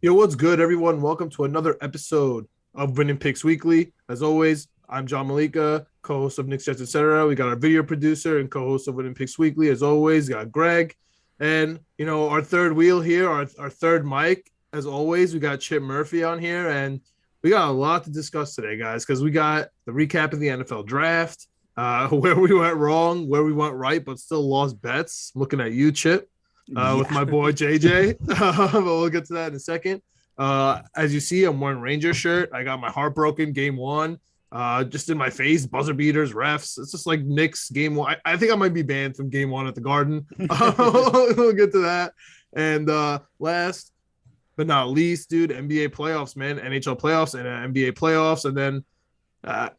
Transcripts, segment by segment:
Yo, what's good, everyone? Welcome to another episode of Winning Picks Weekly. As always, I'm John Meleka, co-host of Knicks Etc. We got our video producer and co-host of Winning Picks Weekly. As always, got Greg, and our third wheel here, our third mic. As always, we got Chip Murphy on here, and we got a lot to discuss today, guys, because we got the recap of the NFL draft, where we went wrong, where we went right, but still lost bets. Looking at you, Chip, with Yeah. my boy JJ. But we'll get to that in a second. As you see, I'm wearing Ranger shirt. I got my heart broken game one. Just in my face, buzzer beaters, refs. It's just like Knicks game one. I think I might be banned from game one at the Garden. We'll get to that. And last but not least, dude, NBA playoffs, man, NHL playoffs and NBA playoffs, and then uh,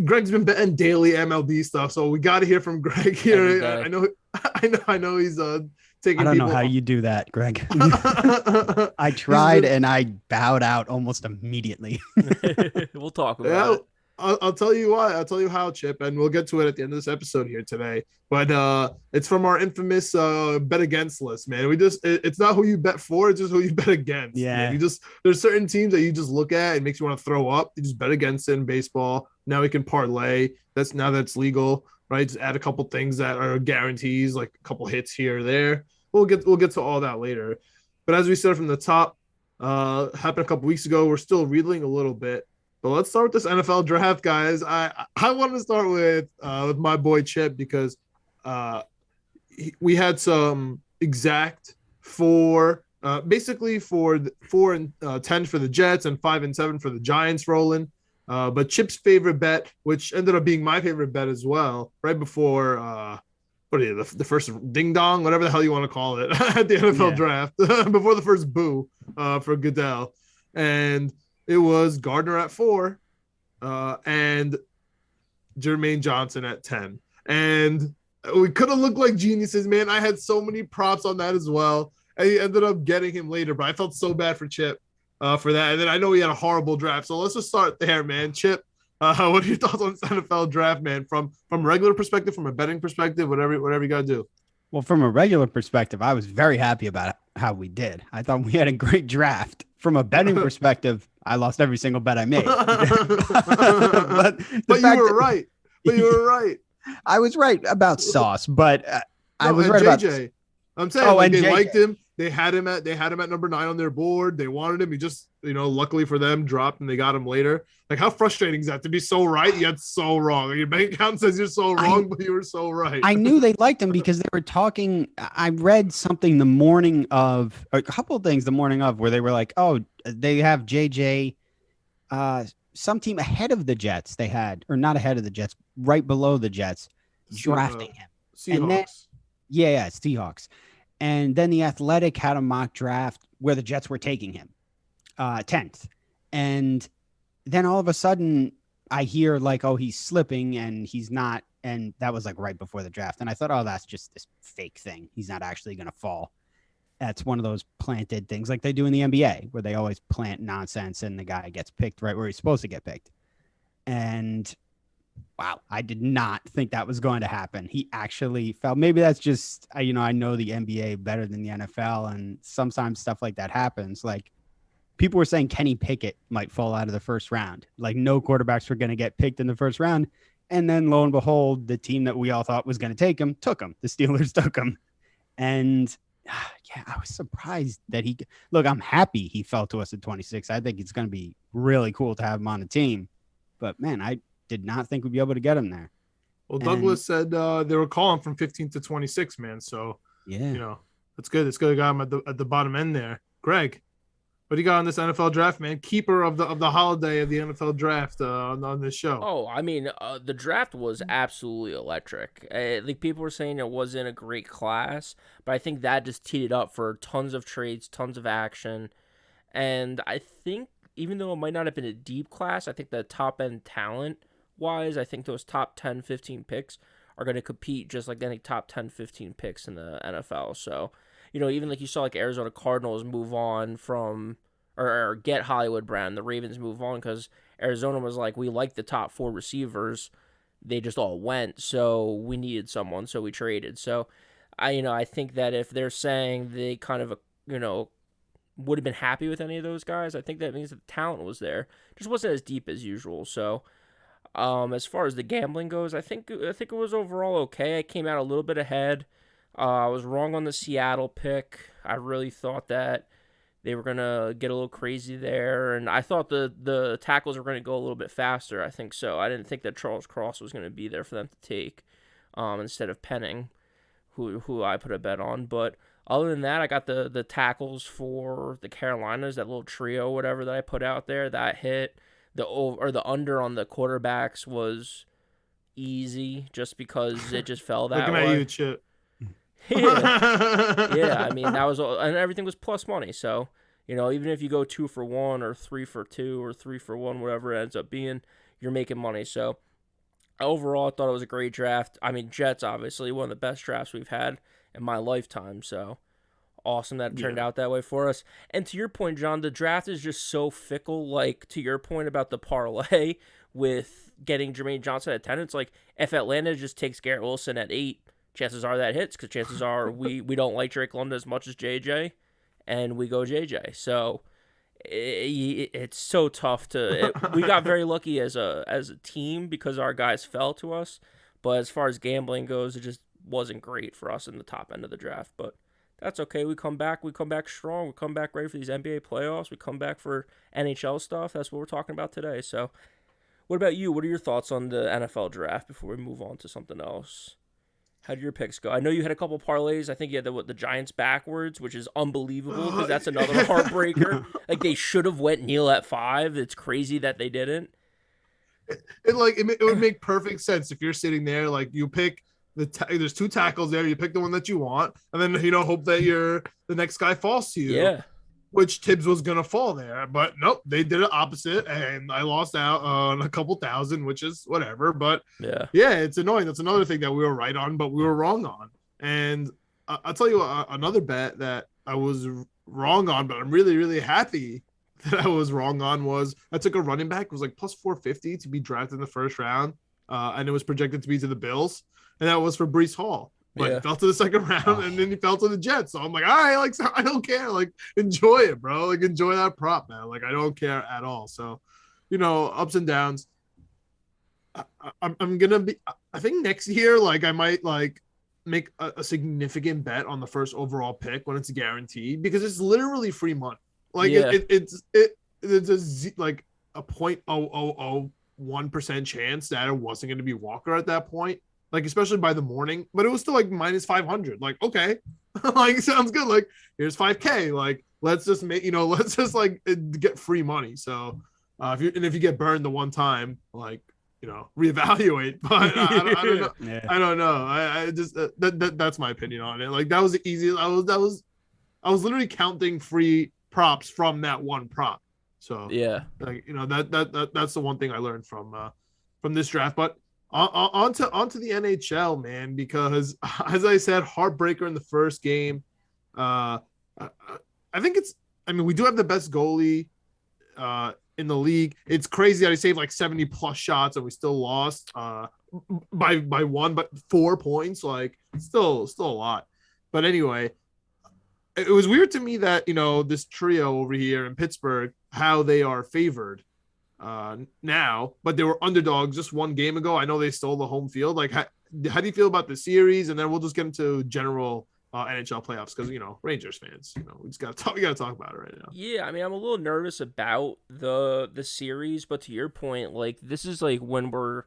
Greg's been betting daily MLB stuff, so we got to hear from Greg Every here. I day. know, I know he's I taking don't know people. how you do that, Greg. I He's tried been, and I bowed out almost immediately. We'll talk about yeah, it. I'll tell you why. I'll tell you how, Chip, and we'll get to it at the end of this episode here today. But it's from our infamous bet against list, man. It's not who you bet for, it's just who you bet against, man. Yeah. There's certain teams that you just look at and makes you want to throw up. You just bet against it in baseball. Now we can parlay. That's legal, right? Just add a couple things that are guarantees, like a couple hits here or there. We'll get to all that later. But as we said from the top, happened a couple weeks ago. We're still reeling a little bit. But let's start with this NFL draft, guys. I want to start with my boy Chip because uh, we had some exact basically 4 and 10 for the Jets and 5 and 7 for the Giants rolling. But Chip's favorite bet, which ended up being my favorite bet as well, right before what are you, the first ding dong, whatever the hell you want to call it, at the NFL Yeah. draft, before the first boo for Goodell. And it was Gardner at 4 and Jermaine Johnson at 10. And we could have looked like geniuses, man. I had so many props on that as well. I ended up getting him later, but I felt so bad for Chip for that. And then I know he had a horrible draft. So let's just start there, man. Chip, what are your thoughts on this NFL draft, man? From a regular perspective, from a betting perspective, whatever you gotta do. Well, from a regular perspective, I was very happy about how we did. I thought we had a great draft. From a betting perspective, I lost every single bet I made. But the But you fact were that right. But you were right. I was right about Sauce, but I No, was and right about. JJ. I'm saying Oh, like and they JJ. liked him. They had him at number 9 on their board. They wanted him. He just, luckily for them, dropped and they got him later. Like, how frustrating is that to be so right yet so wrong? Your bank account says you're so wrong, but you were so right. I knew they liked him because they were talking. I read something the morning of, a couple of things the morning of, where they were like, "Oh, they have JJ, some team ahead of the Jets. They had, or not ahead of the Jets, right below the Jets, drafting him." And then, Seahawks. yeah, Seahawks. And then the Athletic had a mock draft where the Jets were taking him, 10th. And then all of a sudden, I hear like, "Oh, he's slipping and he's not." And that was like right before the draft. And I thought, "Oh, that's just this fake thing. He's not actually going to fall." That's one of those planted things like they do in the NBA where they always plant nonsense and the guy gets picked right where he's supposed to get picked. And wow, I did not think that was going to happen. He actually fell. Maybe that's just, I know the NBA better than the NFL. And sometimes stuff like that happens. Like, people were saying Kenny Pickett might fall out of the first round. Like, no quarterbacks were going to get picked in the first round. And then lo and behold, the team that we all thought was going to take him took him. The Steelers took him. And yeah, I was surprised that look, I'm happy he fell to us at 26. I think it's going to be really cool to have him on the team. But man, I did not think we'd be able to get him there. Well, And Douglas said they were calling from 15 to 26, man. So, yeah, that's good. It's good. I got him at the bottom end there. Greg, what do you got on this NFL draft, man? Keeper of the holiday of the NFL draft on this show. Oh, I mean, the draft was absolutely electric. Like people were saying, it wasn't a great class, but I think that just teed it up for tons of trades, tons of action, and I think even though it might not have been a deep class, I think the top end talent wise, I think those top 10, 15 picks are going to compete just like any top 10, 15 picks in the NFL. So, even like you saw like Arizona Cardinals move on from or get Hollywood Brown, the Ravens move on because Arizona was like, we like the top 4 receivers. They just all went, so we needed someone, so we traded. So I think that if they're saying they kind of, would have been happy with any of those guys. I think that means that the talent was there. Just wasn't as deep as usual. So, as far as the gambling goes, I think it was overall okay. I came out a little bit ahead. I was wrong on the Seattle pick. I really thought that they were gonna get a little crazy there, and I thought the tackles were gonna go a little bit faster. I think so. I didn't think that Charles Cross was gonna be there for them to take, instead of Penning, who I put a bet on. But other than that, I got the tackles for the Carolinas, that little trio, whatever that I put out there, that hit. The under on the quarterbacks was easy, just because it just fell that Looking way. at you, Chip. Yeah. I mean, that was all, and everything was plus money. So, even if you go 2 for 1 or 3 for 2 or 3 for 1, whatever it ends up being, you're making money. So overall, I thought it was a great draft. I mean, Jets, obviously, one of the best drafts we've had in my lifetime. So awesome that it turned out that way for us. And to your point, John, the draft is just so fickle. Like, to your point about the parlay with getting Jermaine Johnson at 10, it's like, if Atlanta just takes Garrett Wilson at 8, chances are that hits, because chances are we don't like Drake London as much as JJ, and we go JJ. So it's so tough we got very lucky as a team because our guys fell to us, but as far as gambling goes, it just wasn't great for us in the top end of the draft. But that's okay. We come back strong. We come back ready for these NBA playoffs. We come back for NHL stuff. That's what we're talking about today. So what about you? What are your thoughts on the NFL draft before we move on to something else? How did your picks go? I know you had a couple parlays. I think you had the Giants backwards, which is unbelievable because that's another heartbreaker. Like, they should have went Neal at 5. It's crazy that they didn't. It would make perfect sense if you're sitting there, like, you pick there's 2 tackles there. You pick the one that you want, and then hope that the next guy falls to you. Yeah. Which Tibbs was gonna fall there, but nope, they did it opposite, and I lost out on a couple thousand, which is whatever. But yeah, it's annoying. That's another thing that we were right on, but we were wrong on. And I'll tell you another bet that I was wrong on, but I'm really, really happy that I was wrong on, was I took a running back. It was like plus 450 to be drafted in the first round, and it was projected to be to the Bills, and that was for Breece Hall. But he fell to the second round, and then he fell to the Jets. So I'm like, all right, like, so I don't care. Like, enjoy it, bro. Like, enjoy that prop, man. Like, I don't care at all. So, ups and downs. I'm gonna be. I think next year, like, I might like make a significant bet on the first overall pick when it's guaranteed, because it's literally free money. Like, it's like a 0.0001% chance that it wasn't going to be Walker at that point. Like, especially by the morning, but it was still like minus 500. Like, okay, like, sounds good. Like, here's 5K. Like, let's just make, let's just like get free money. So, if you get burned the one time, like, reevaluate. But I don't know. Yeah. I don't know. I just that's my opinion on it. Like, that was the easiest. I was literally counting free props from that one prop. So yeah, like, that's the one thing I learned from this draft. But onto the NHL, man, because as I said, heartbreaker in the first game. I think we do have the best goalie in the league. It's crazy that he saved like 70 plus shots and we still lost by 1, but 4 points, like, still a lot. But anyway, it was weird to me that, this trio over here in Pittsburgh, how they are favored now, but they were underdogs just 1 game ago. I know they stole the home field. Like, how do you feel about the series? And then we'll just get into general NHL playoffs, because, Rangers fans, we got to talk about it right now. Yeah, I mean, I'm a little nervous about the series, but to your point, like, this is like when I'm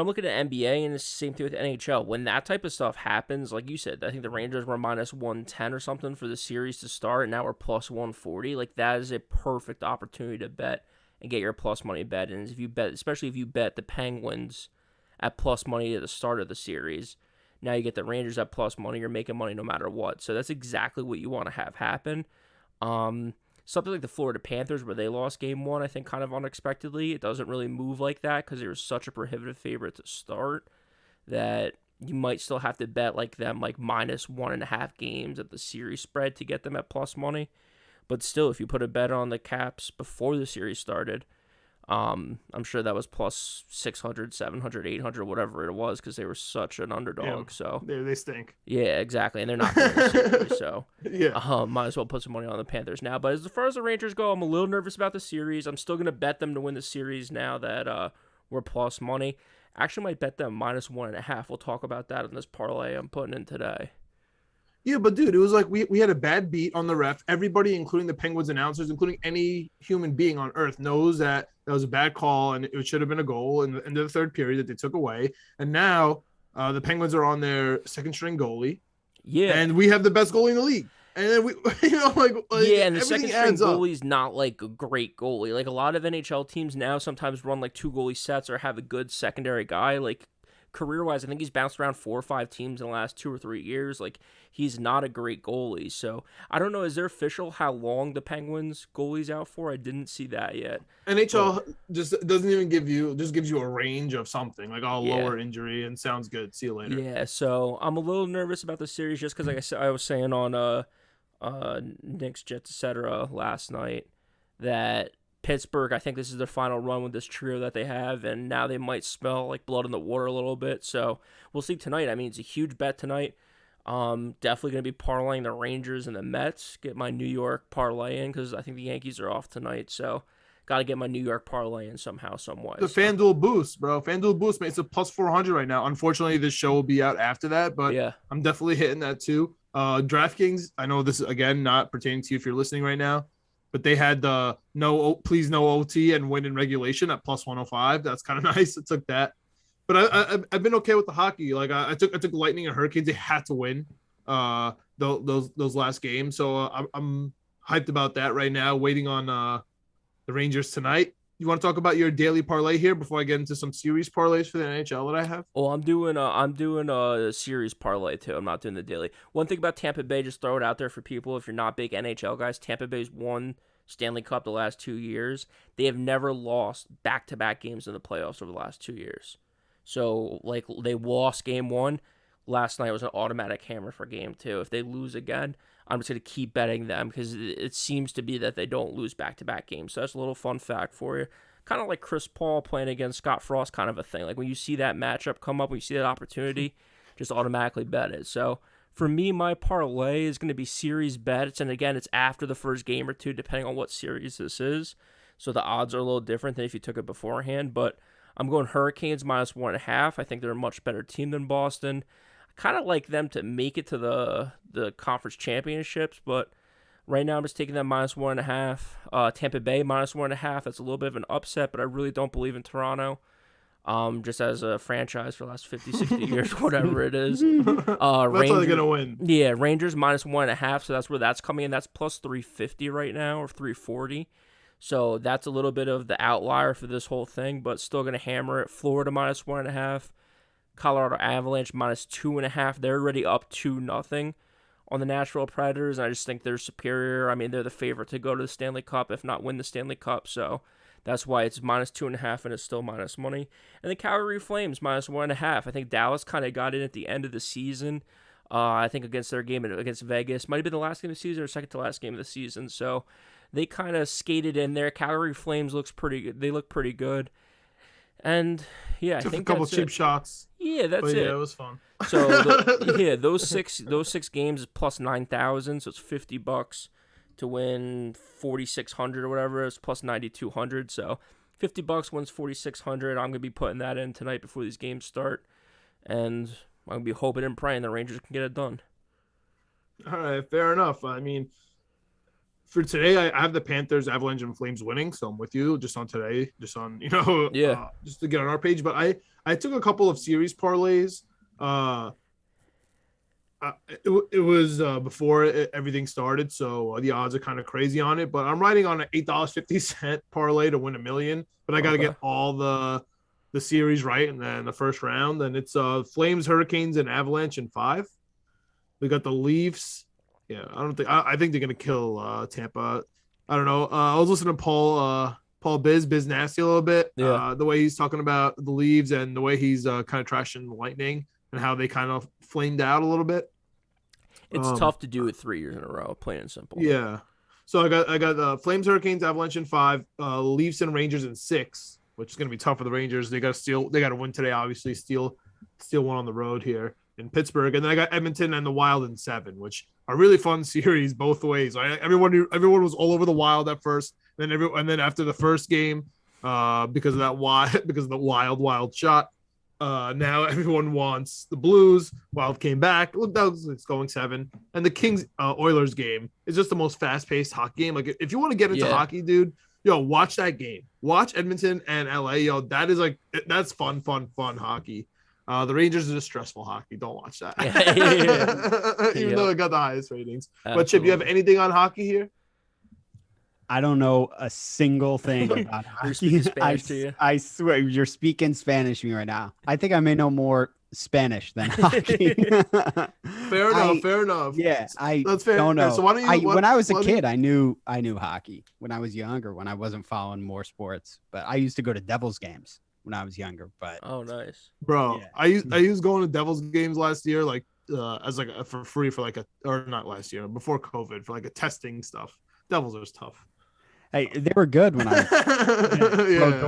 looking at NBA, and it's the same thing with NHL. When that type of stuff happens, like you said, I think the Rangers were minus 110 or something for the series to start, and now we're plus 140. Like, that is a perfect opportunity to bet and get your plus money bet. And especially if you bet the Penguins at plus money at the start of the series, now you get the Rangers at plus money. You're making money no matter what. So that's exactly what you want to have happen. Something like the Florida Panthers, where they lost game 1, I think, kind of unexpectedly. It doesn't really move like that because they were such a prohibitive favorite to start that you might still have to bet like them, like minus 1.5 games at the series spread to get them at plus money. But still, if you put a bet on the Caps before the series started, I'm sure that was plus 600, 700, 800, whatever it was, because they were such an underdog. So they stink. Yeah, exactly, and they're not going to win the series. So might as well put some money on the Panthers now. But as far as the Rangers go, I'm a little nervous about the series. I'm still going to bet them to win the series now that we're plus money. Actually, might bet them -1.5. We'll talk about that in this parlay I'm putting in today. Yeah, but dude, it was like we had a bad beat on the ref. Everybody, including the Penguins announcers, including any human being on earth, knows that was a bad call and it should have been a goal in the end of the third period that they took away. And now the Penguins are on their second string goalie. Yeah. And we have the best goalie in the league. And then we, and the second string goalie's not like a great goalie. Like a lot of NHL teams now sometimes run like 2 goalie sets or have a good secondary guy. Like career-wise, I think he's bounced around 4 or 5 teams in the last 2 or 3 years. Like, he's not a great goalie. So, I don't know. Is there official how long the Penguins goalie's out for? I didn't see that yet. NHL just doesn't even give you, just gives you a range of something. Like, lower injury and sounds good. See you later. Yeah, so I'm a little nervous about the series just because, like I was saying on Knicks, Jets, etc. last night, that Pittsburgh, I think this is their final run with this trio that they have, and now they might smell like blood in the water a little bit. So we'll see tonight. I mean, it's a huge bet tonight. Definitely going to be parlaying the Rangers and the Mets. Get my New York parlay in because I think the Yankees are off tonight. So got to get my New York parlay in somehow, some way. The FanDuel boost, bro. FanDuel boost, man. It's a plus 400 right now. Unfortunately, this show will be out after that, but I'm definitely hitting that too. DraftKings, I know this is, again, not pertaining to you if you're listening right now, but they had the no OT and win in regulation at plus 105. That's kind of nice. I took that. But I've been okay with the hockey. Like I took Lightning and Hurricanes. They had to win those last games. So I'm hyped about that right now, waiting on the Rangers tonight. You want to talk about your daily parlay here before I get into some series parlays for the NHL that I have? Oh, I'm doing a series parlay too. I'm not doing the daily. One thing about Tampa Bay, just throw it out there for people if you're not big NHL guys. Tampa Bay's won Stanley Cup the last 2 years. They have never lost back-to-back games in the playoffs over the last 2 years. So, like, they lost game 1. Last night was an automatic hammer for game 2. If they lose again, I'm just going to keep betting them because it seems to be that they don't lose back-to-back games. So that's a little fun fact for you. Kind of like Chris Paul playing against Scott Frost kind of a thing. Like when you see that matchup come up, when you see that opportunity, just automatically bet it. So for me, my parlay is going to be series bets. And again, it's after the first game or two, depending on what series this is. So the odds are a little different than if you took it beforehand. But I'm going Hurricanes -1.5. I think they're a much better team than Boston. I kind of like them to make it to the conference championships, but right now I'm just taking them -1.5. Tampa Bay -1.5. That's a little bit of an upset, but I really don't believe in Toronto. Just as a franchise for the last 50, 60 years, whatever it is. That's how they're going to win. Yeah, Rangers -1.5, so that's where that's coming in. That's plus 350 right now, or 340. So that's a little bit of the outlier for this whole thing, but still going to hammer it. Florida -1.5. Colorado Avalanche -2.5. They're already up 2-0 on the Nashville Predators. I just think they're superior. I mean, they're the favorite to go to the Stanley Cup, if not win the Stanley Cup. So that's why it's -2.5 and it's still minus money. And the Calgary Flames -1.5. I think Dallas kind of got in at the end of the season. I think against their game against Vegas. Might have been the last game of the season or second to last game of the season. So they kind of skated in there. Calgary Flames looks pretty good. They look pretty good. And I think a couple cheap shots. Yeah, that's it. Yeah, it was fun. So those six games is plus 9,000, so it's $50 to win 4,600 or whatever. It's plus 9,200. So $50 wins 4,600. I'm gonna be putting that in tonight before these games start, and I'm gonna be hoping and praying the Rangers can get it done. All right, fair enough. I mean, for today, I have the Panthers, Avalanche, and Flames winning, so I'm with you just on today, just on just to get on our page. But I took a couple of series parlays. It was before everything started, so the odds are kind of crazy on it. But I'm riding on an $8.50 parlay to win $1 million. But I got to get all the series right, and then the first round. And it's Flames, Hurricanes, and Avalanche in 5. We got the Leafs. Yeah, I think they're gonna kill Tampa. I don't know. I was listening to Paul Biz Nasty a little bit. Yeah. The way he's talking about the Leaves and the way he's kind of trashing the Lightning and how they kind of flamed out a little bit. It's tough to do it 3 years in a row, plain and simple. Yeah. So I got Flames, Hurricanes, Avalanche in 5, Leafs and Rangers in 6, which is going to be tough for the Rangers. They got to win today, obviously. Steal one on the road here in Pittsburgh, and then I got Edmonton and the Wild in 7, which are really fun series both ways. Everyone was all over the Wild at first, and then after the first game, because of the wild shot. Now everyone wants the Blues. Wild came back. Look, it's going 7. And the Kings Oilers game is just the most fast-paced hockey game. Like, if you want to get into hockey, dude, watch that game. Watch Edmonton and LA. That's fun hockey. The Rangers is just stressful hockey. Don't watch that. Even though it got the highest ratings. Absolutely. But Chip, you have anything on hockey here? I don't know a single thing about hockey. I swear, you're speaking Spanish to me right now. I think I may know more Spanish than hockey. Fair enough. Yeah, that's fair. Don't know. So why don't you? When I was a kid, I knew hockey. When I was younger, when I wasn't following more sports, but I used to go to Devils games when I was younger. But nice, bro. Yeah. I used going to Devils games last year, like as like for free for like or not last year, before COVID, for like a testing stuff. Devils are tough. Hey, they were good when I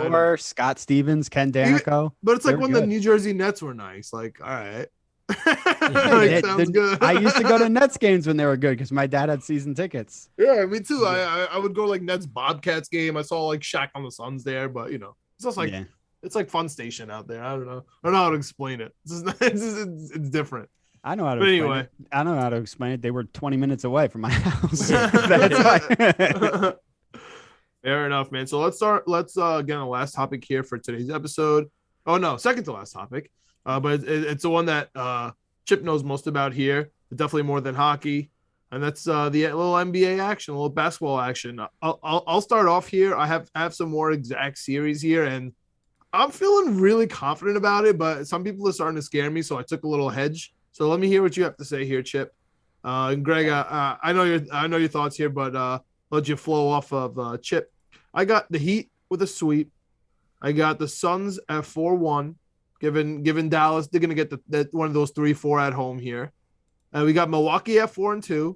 Brodeur, Scott Stevens, Ken Danico. But it's like when the New Jersey Nets were nice. Like, all right. Sounds good. I used to go to Nets games when they were good because my dad had season tickets. Yeah, me too. I would go like Nets Bobcats game. I saw like Shaq on the Suns there, but it's just like it's like Fun Station out there. I don't know how to explain it. It's different. I know how to explain it. I know how to explain it. They were 20 minutes away from my house. That's why. Fair enough, man. So let's get on the last topic here for today's episode. Oh no, second to last topic. But it's the one that Chip knows most about here. Definitely more than hockey, and that's the little NBA action, a little basketball action. I'll start off here. I have some more exact series here, and I'm feeling really confident about it. But some people are starting to scare me, so I took a little hedge. So let me hear what you have to say here, Chip. And Greg, I know your thoughts here, but let you flow off of Chip. I got the Heat with a sweep. I got the Suns at 4-1. Given Dallas, they're gonna get the one of those 3-4 at home here. And we got Milwaukee at 4-2.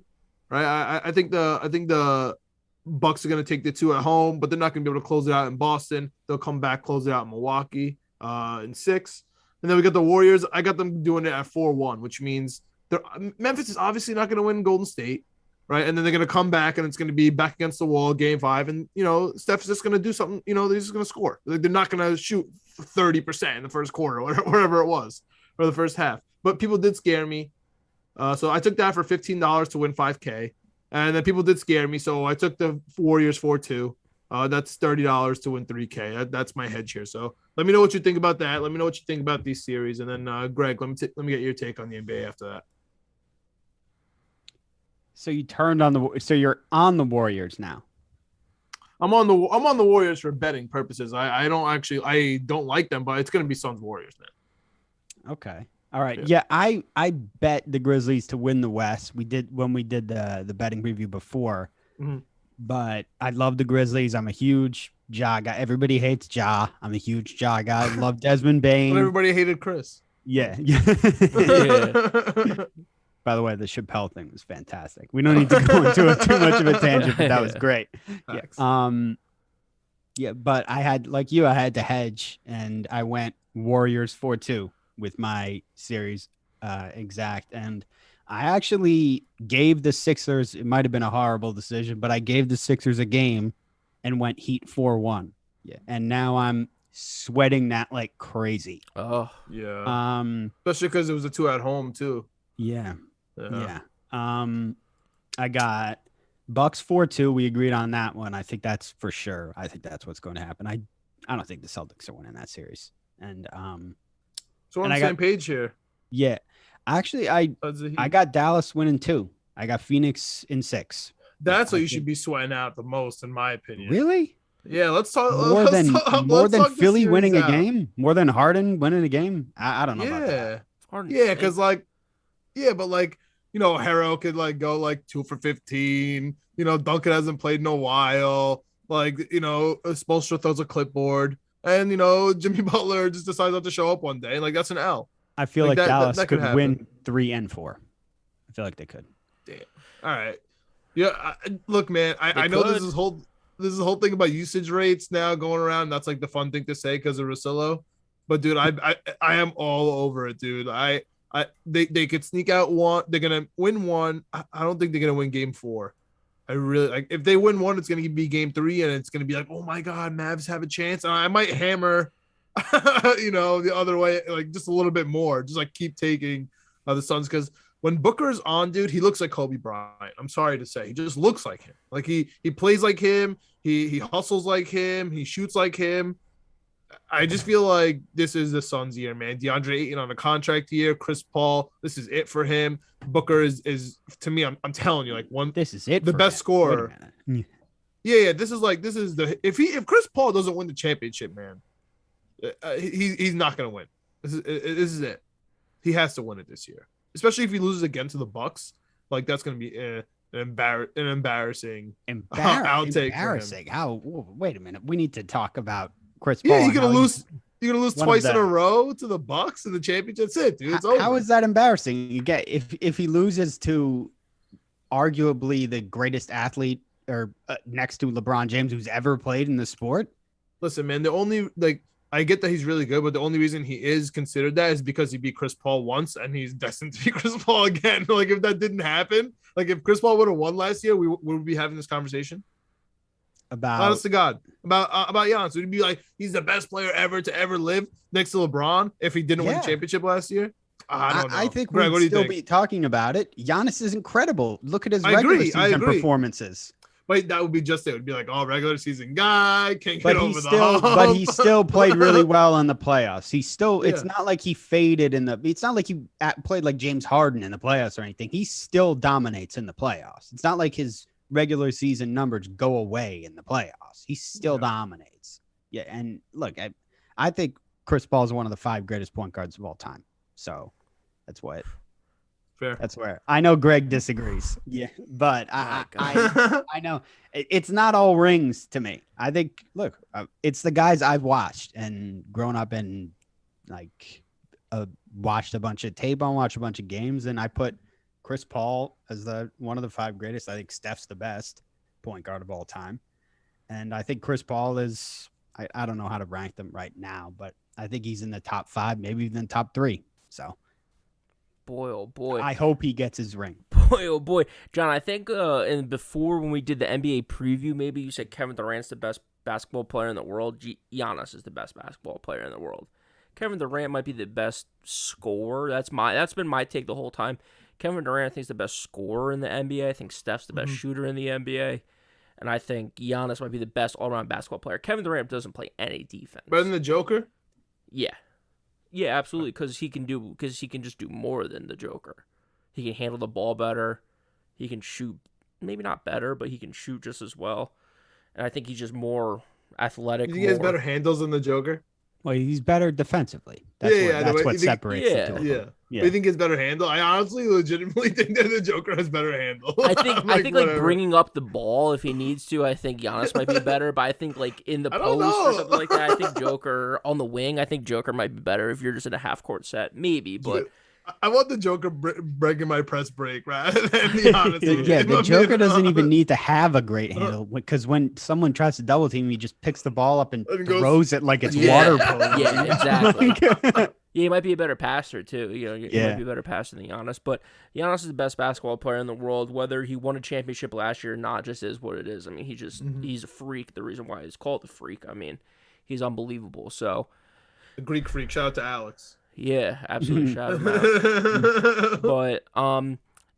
Right. I think the Bucks are gonna take the 2 at home, but they're not gonna be able to close it out in Boston. They'll come back, close it out in Milwaukee in 6. And then we got the Warriors. I got them doing it at 4-1, which means Memphis is obviously not gonna win Golden State. Right. And then they're going to come back and it's going to be back against the wall, game 5. And, Steph's just going to do something, they're just going to score. They're not going to shoot 30% in the first quarter or whatever it was, or the first half. But people did scare me. So I took that for $15 to win $5K. And then people did scare me. So I took the Warriors 4-2. That's $30 to win $3K. That's my hedge here. So let me know what you think about that. Let me know what you think about these series. And then, Greg, let me get your take on the NBA after that. So you're on the Warriors now. I'm on the Warriors for betting purposes. I don't like them, but it's going to be Suns Warriors, man. Okay. All right. Yeah, I bet the Grizzlies to win the West. We did when we did the betting preview before. Mm-hmm. But I love the Grizzlies. I'm a huge Ja guy. Everybody hates Ja. I'm a huge Ja guy. I love Desmond Bane. But everybody hated Chris. Yeah. Yeah. By the way, the Chappelle thing was fantastic. We don't need to go into too much of a tangent, but that was great. Yeah. But I had to hedge, and I went Warriors 4-2 with my series exact. And I actually gave the Sixers, it might have been a horrible decision, but I gave the Sixers a game and went Heat 4-1. Yeah. And now I'm sweating that like crazy. Oh, yeah. Especially because it was a 2 at home too. Yeah. Yeah. I got Bucks 4-2. We agreed on that one. I think that's for sure. I think that's what's going to happen. I don't think the Celtics are winning that series. And so we're on the same page here. Yeah. Actually, I got Dallas winning 2. I got Phoenix in 6. That's what you should be sweating out the most, in my opinion. Really? Yeah, let's talk more than Philly winning a game, more than Harden winning a game. I don't know about that. Yeah, because Harrow could go 2 for 15. Duncan hasn't played in a while. Spoelstra throws a clipboard, and Jimmy Butler just decides not to show up one day. That's an L. I feel like Dallas could win 3 and 4. I feel like they could. Damn. All right. Yeah, look, man, I know could. this is whole thing about usage rates now going around. That's like the fun thing to say because of Russillo. But dude, I am all over it, dude. They could sneak out one. They're gonna win one. I don't think they're gonna win game 4. I really like if they win one, it's gonna be game 3, and it's gonna be like, oh my god, Mavs have a chance. And I might hammer, the other way, like just a little bit more. Just like keep taking the Suns because when Booker's on, dude, he looks like Kobe Bryant. I'm sorry to say, he just looks like him. Like he plays like him. He hustles like him. He shoots like him. I just feel like this is the Suns' year, man. DeAndre Ayton on a contract year. Chris Paul, this is it for him. Booker is to me, I'm telling you, like This is it. the best scorer. Yeah. This is the if Chris Paul doesn't win the championship, man, he's not gonna win. This is it. He has to win it this year, especially if he loses again to the Bucks. Like that's gonna be an embarrassing outtake. Embarrassing. How? Wait a minute. We need to talk about Chris Paul. Yeah, you're gonna lose twice in a row to the Bucks in the championship. That's it, dude. It's over. How is that embarrassing? You get if he loses to arguably the greatest athlete or next to LeBron James who's ever played in the sport. Listen, man, the only I get that he's really good, but the only reason he is considered that is because he beat Chris Paul once and he's destined to beat Chris Paul again. Like if that didn't happen, like if Chris Paul would have won last year, we would be having this conversation. About honest to God, about Giannis. Would he be like he's the best player ever to ever live next to LeBron if he didn't win the championship last year? I don't know. I think Greg, we'd still be talking about it. Giannis is incredible. Look at his regular season performances. Wait, that would be just it. It would be like, oh, regular season guy can't get over the hump. But he still played really well in the playoffs. He still, it's not like he faded it's not like he played like James Harden in the playoffs or anything. He still dominates in the playoffs. It's not like his regular season numbers go away in the playoffs. He still dominates. Yeah. And look, I think Chris Paul is one of the 5 greatest point guards of all time. So that's what. Fair. That's where I know Greg disagrees. Yeah, but I know it's not all rings to me. I think it's the guys I've watched and grown up and like watched a bunch of tape on, watched a bunch of games, and I put Chris Paul as one of the 5 greatest. I think Steph's the best point guard of all time, and I think Chris Paul is. I don't know how to rank them right now, but I think he's in the top 5, maybe even top 3. So. Boy, oh boy! I hope he gets his ring. Boy, oh boy, John. I think before when we did the NBA preview, maybe you said Kevin Durant's the best basketball player in the world. Giannis is the best basketball player in the world. Kevin Durant might be the best scorer. That's been my take the whole time. Kevin Durant, I think, is the best scorer in the NBA. I think Steph's the best shooter in the NBA, and I think Giannis might be the best all-around basketball player. Kevin Durant doesn't play any defense. Better than the Joker? Yeah. Yeah, absolutely, because he can just do more than the Joker. He can handle the ball better. He can shoot, maybe not better, but he can shoot just as well. And I think he's just more athletic. He has better handles than the Joker. Well, he's better defensively. That's what separates the two of them. Yeah. You think he has better handle? I honestly, legitimately think that the Joker has better handle. I think bringing up the ball if he needs to. I think Giannis might be better, but I think like in the post or something like that, I think Joker on the wing. I think Joker might be better if you're just in a half court set, maybe. But I want the Joker breaking my press break rather than Giannis. Yeah, the Joker doesn't even need to have a great handle because when someone tries to double team, he just picks the ball up and throws it like it's water polo. Yeah, exactly. Yeah, he might be a better passer too. He might be a better passer than Giannis. But Giannis is the best basketball player in the world. Whether he won a championship last year or not, just is what it is. I mean, he's a freak. The reason why he's called the freak. I mean, he's unbelievable. So, the Greek freak. Shout out to Alex. Yeah, absolutely. Shout him out. But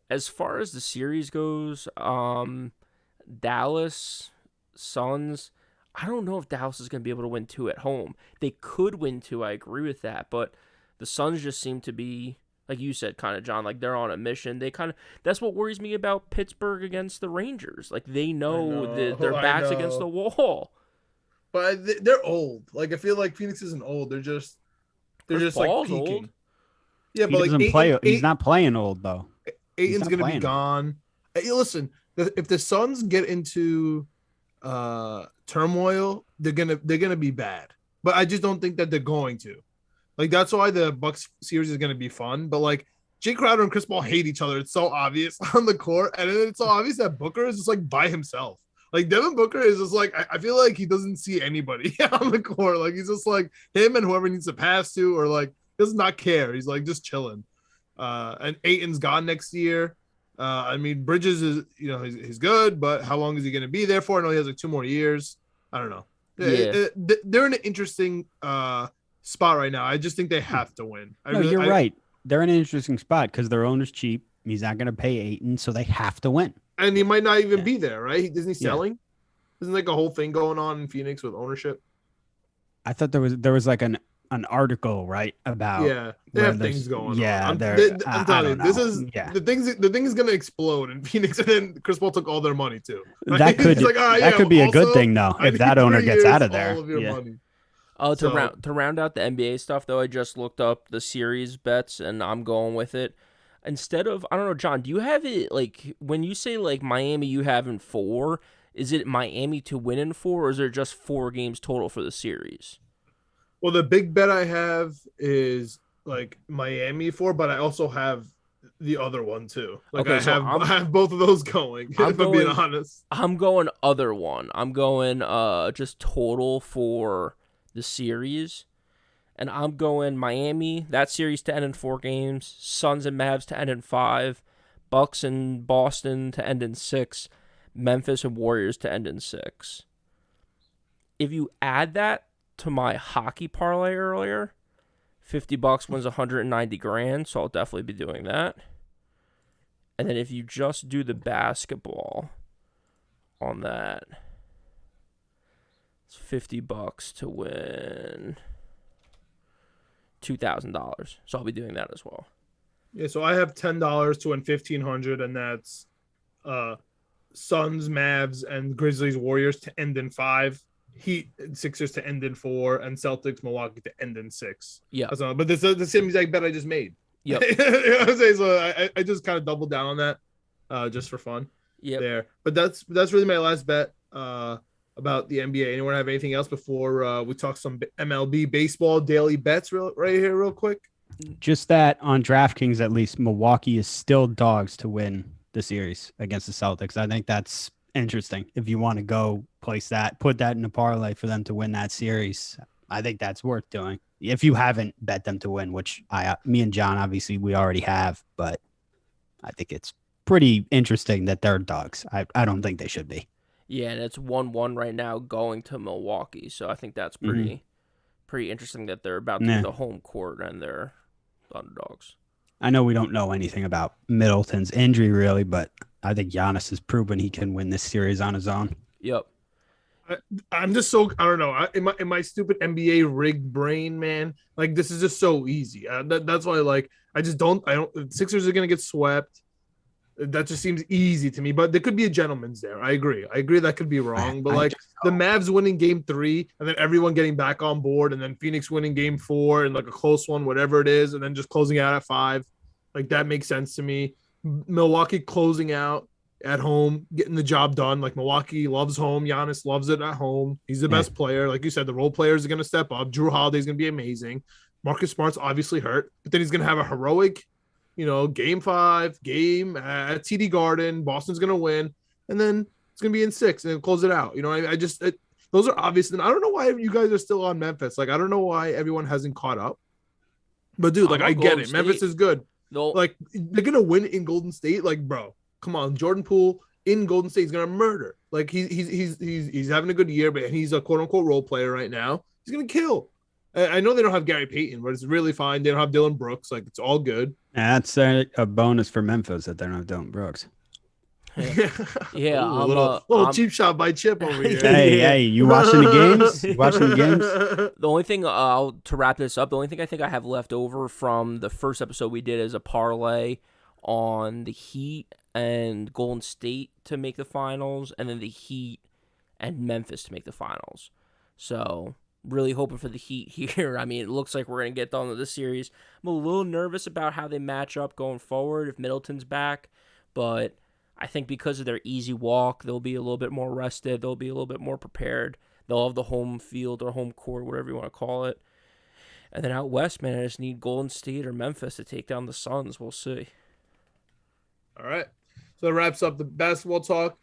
as far as the series goes, Dallas Suns. I don't know if Dallas is going to be able to win 2 at home. They could win 2. I agree with that. But the Suns just seem to be, like you said, kind of, John, like they're on a mission. That's what worries me about Pittsburgh against the Rangers. Like they know that their back's against the wall. But they're old. Like I feel like Phoenix isn't old. They're just like peaking. Old. Yeah, but he's not playing old though. Aiton's going to be gone. Hey, listen, if the Suns get into turmoil, they're gonna be bad. But I just don't think that they're going to. Like that's why the Bucks series is gonna be fun. But like Jay Crowder and Chris Paul hate each other. It's so obvious on the court, and then it's so obvious that Booker is just like by himself. Like Devin Booker is just like I feel like he doesn't see anybody on the court. Like he's just like him and whoever needs to pass to, or like does not care. He's like just chilling. And Ayton's gone next year. I mean, Bridges is he's good, but how long is he going to be there for? I know he has like 2 more years. I don't know. Yeah. They're in an interesting spot right now. I just think they have to win. You're right. They're in an interesting spot because their owner's cheap. He's not going to pay Ayton, so they have to win. And he might not even be there, right? Isn't he selling? Isn't like a whole thing going on in Phoenix with ownership? I thought there was like an article, right, about they have things going on. I'm telling you, this is the thing is gonna explode in Phoenix, and then Chris Paul took all their money too. Right? That could be a good thing though if that owner gets out of there. Money. To round out the NBA stuff though, I just looked up the series bets and I'm going with it. Instead of, I don't know, John, do you have it like when you say like Miami you have in 4, is it Miami to win in 4, or is there just 4 games total for the series? Well, the big bet I have is like Miami 4, but I also have the other one too. Like I have both of those going, if I'm being honest. I'm going other one. I'm going just total for the series. And I'm going Miami, that series to end in 4 games, Suns and Mavs to end in 5, Bucks and Boston to end in 6, Memphis and Warriors to end in 6. If you add that to my hockey parlay earlier, $50 wins $190,000, so I'll definitely be doing that. And then if you just do the basketball on that, it's $50 to win $2,000. So I'll be doing that as well. Yeah, so I have $10 to win $1,500, and that's Suns, Mavs, and Grizzlies, Warriors to end in 5. Heat and Sixers to end in 4, and Celtics, Milwaukee to end in 6. Yeah, but this is the same exact bet I just made. Yep. You know what I'm saying? So I just kind of doubled down on that, just for fun. Yeah. There, but that's really my last bet about the NBA. Anyone have anything else before we talk some MLB baseball daily bets right here, real quick? Just that on DraftKings, at least Milwaukee is still dogs to win the series against the Celtics. I think that's interesting. If you want to go place that, put that in a parlay for them to win that series, I think that's worth doing. If you haven't bet them to win, which me and John, obviously we already have, but I think it's pretty interesting that they're dogs. I don't think they should be. Yeah, and it's 1-1 right now going to Milwaukee, so I think that's pretty interesting that they're about to be the home court and they're underdogs. I know we don't know anything about Middleton's injury really, but I think Giannis has proven he can win this series on his own. Yep. I'm just so, I don't know, in my stupid NBA rigged brain, man, like this is just so easy. That's why, like, I don't Sixers are gonna get swept. That just seems easy to me, but there could be a gentleman's there. I agree that could be wrong, but like the Mavs winning game 3 and then everyone getting back on board, and then Phoenix winning game 4 and like a close one, whatever it is, and then just closing out at 5, like that makes sense to me. Milwaukee closing out at home, getting the job done. Like Milwaukee loves home. Giannis loves it at home. He's the best player. Like you said, the role players are going to step up. Drew Holiday's going to be amazing. Marcus Smart's obviously hurt, but then he's going to have a heroic, game 5 game at TD Garden. Boston's going to win, and then it's going to be in 6 and then close it out. Those are obvious. And I don't know why you guys are still on Memphis. Like, I don't know why everyone hasn't caught up. But dude, like, I get it. State. Memphis is good. No. Like, they're going to win in Golden State. Like, bro, come on. Jordan Poole in Golden State is going to murder. Like, he's having a good year, but he's a quote-unquote role player right now. He's going to kill. I know they don't have Gary Payton, but it's really fine. They don't have Dylan Brooks. Like, it's all good. That's a bonus for Memphis that they don't have Dylan Brooks. Yeah, a little cheap shot by Chip over here. Hey, you watching the games? The only thing to wrap this up, the only thing I think I have left over from the first episode we did is a parlay on the Heat and Golden State to make the finals, and then the Heat and Memphis to make the finals. So really hoping for the Heat here. I mean, it looks like we're going to get done with this series. I'm a little nervous about how they match up going forward if Middleton's back, but I think because of their easy walk, they'll be a little bit more rested. They'll be a little bit more prepared. They'll have the home field or home court, whatever you want to call it. And then out west, man, I just need Golden State or Memphis to take down the Suns. We'll see. All right. So that wraps up the basketball talk.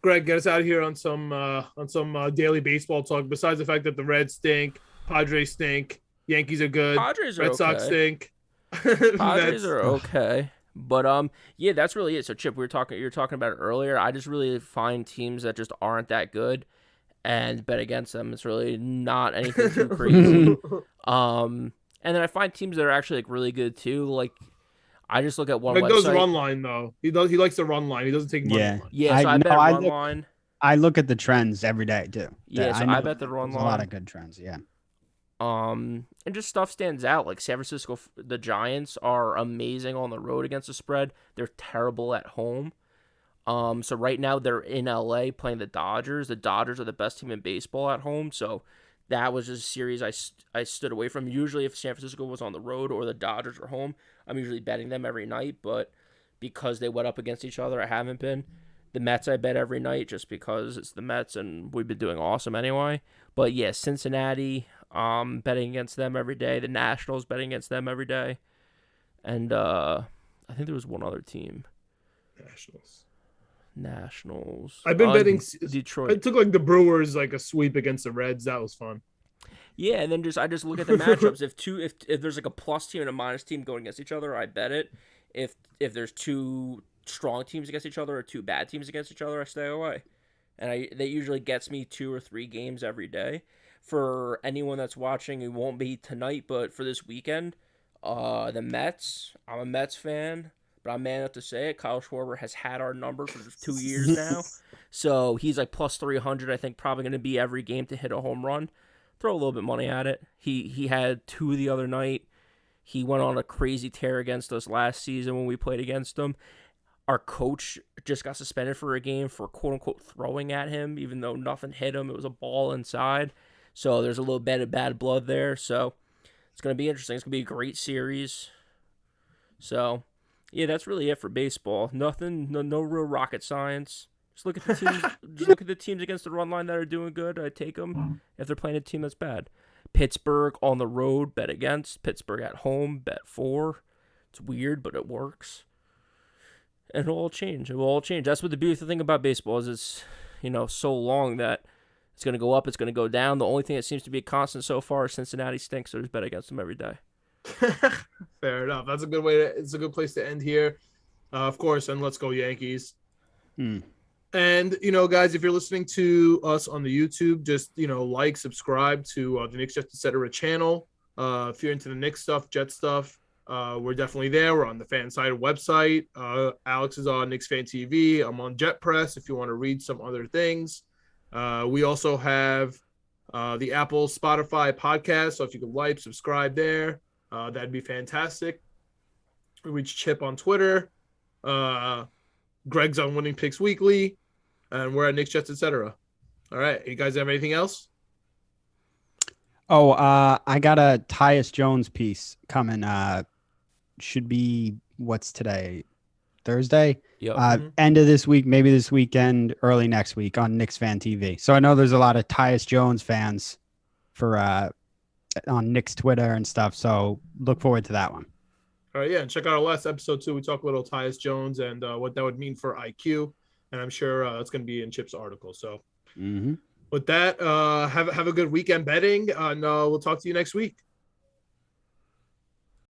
Greg, get us out of here on some daily baseball talk. Besides the fact that the Reds stink, Padres stink, Yankees are good, Padres are Red okay. Sox stink. Padres are okay. But yeah, that's really it. So Chip, you were talking about it earlier. I just really find teams that just aren't that good and bet against them. It's really not anything too crazy. And then I find teams that are actually like really good too. Like I just look at one Greg website. does run line though. He likes the run line. He doesn't take money. Yeah. Yeah, so I bet run line. I look at the trends every day too. Yeah, so I bet the run line. A lot of good trends. Yeah. And just stuff stands out. Like San Francisco, the Giants are amazing on the road against the spread. They're terrible at home. So right now they're in LA playing the Dodgers. The Dodgers are the best team in baseball at home. So that was just a series I stood away from. Usually if San Francisco was on the road or the Dodgers are home, I'm usually betting them every night. But because they went up against each other, I haven't been. The Mets I bet every night just because it's the Mets and we've been doing awesome anyway. But yeah, Cincinnati, betting against them every day. The Nationals betting against them every day. And I think there was one other team. Nationals. I've been betting Detroit. I took like the Brewers like a sweep against the Reds. That was fun. Yeah, and then I just look at the matchups. If there's like a plus team and a minus team going against each other, I bet it. If there's two strong teams against each other or two bad teams against each other, I stay away. And that usually gets me 2 or 3 games every day. For anyone that's watching, it won't be tonight, but for this weekend, the Mets. I'm a Mets fan, but I'm man enough to say it. Kyle Schwarber has had our number for 2 years now, so he's like plus 300. I think probably going to be every game to hit a home run. Throw a little bit of money at it. He had 2 the other night. He went on a crazy tear against us last season when we played against him. Our coach just got suspended for a game for quote-unquote throwing at him, even though nothing hit him. It was a ball inside. So there's a little bit of bad blood there. So it's going to be interesting. It's going to be a great series. So, yeah, that's really it for baseball. Nothing, no real rocket science. Just look at the teams. Just look at the teams against the run line that are doing good. I take them. If they're playing a team that's bad, Pittsburgh on the road, bet against. Pittsburgh at home, bet for. It's weird, but it works. And it'll all change. It will all change. That's what the beautiful thing about baseball is. It's so long that it's going to go up, it's going to go down. The only thing that seems to be a constant so far is Cincinnati stinks. So just bet against them every day. Fair enough. That's a good way. It's a good place to end here. Of course, and let's go Yankees. And guys, if you're listening to us on the YouTube, just like, subscribe to the Knicks Jets Etc. channel. If you're into the Knicks stuff, Jet stuff, we're definitely there. We're on the fan side website. Alex is on KnicksFanTV. I'm on Jet Press if you want to read some other things. We also have the Apple, Spotify podcast. So if you could like, subscribe there, that'd be fantastic. We reach Chip on Twitter. Greg's on Winning Picks Weekly. And we're at Knicks Jets, etc. All right. You guys have anything else? Oh, I got a Tyus Jones piece coming. Should be, what's today? Thursday? Yep. End of this week, maybe this weekend, early next week on KnicksFanTV. So I know there's a lot of Tyus Jones fans for on Knicks Twitter and stuff. So look forward to that one. All right, yeah, and check out our last episode too. We talk a little Tyus Jones and what that would mean for IQ, and I'm sure it's going to be in Chip's article. So with that, have a good weekend betting, and we'll talk to you next week.